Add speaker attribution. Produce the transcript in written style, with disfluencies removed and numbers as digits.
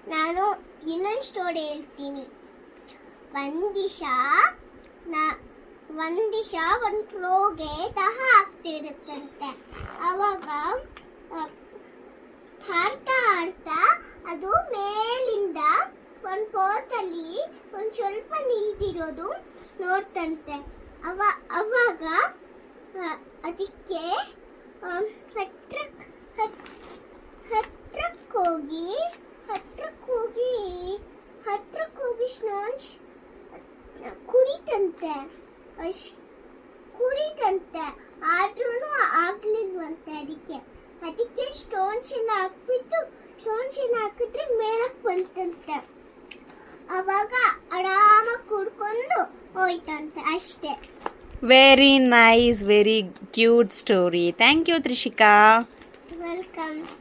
Speaker 1: ನಾನು ಇನ್ನೊಂದು ಸ್ಟೋರಿ ಹೇಳ್ತೀನಿ. ಒಂದ್ ದಿವಸ ಒಂದು ಕ್ರೋಗೆ ದಾಹ ಆಗ್ತಿರುತ್ತಂತೆ. ಅವಾಗ ಹಾಡ್ತಾ ಹಾಡ್ತಾ ಅದು ಮೇಲಿಂದ ಒಂದು ಪೋತಲ್ಲಿ ಒಂದು ಸ್ವಲ್ಪ ನೀರಿರೋದು ನೋಡ್ತಂತೆ. ಅವಾಗ ಅದಕ್ಕೆ ಹತ್ರಕ್ಕೆ ಹೋಗಿ ಸ್ನಾನ್ಸ್ ಕುಡಿತಂತೆ. ಆದ್ರೂ ಆಗ್ಲಿಲ್ವಂತೆ. ಅದಕ್ಕೆ ಸ್ಟೋನ್ಸ್ ಎಲ್ಲ ಹಾಕಿದ್ರೆ ಮೇಲಕ್ಕೆ ಬಂತಂತೆ. ಅವಾಗ ಆರಾಮಾಗಿ ಕುಡ್ಕೊಂಡು ಹೋಯ್ತಂತೆ. ಅಷ್ಟೇ.
Speaker 2: Very nice, very cute story. Thank you Trishika.
Speaker 1: Welcome.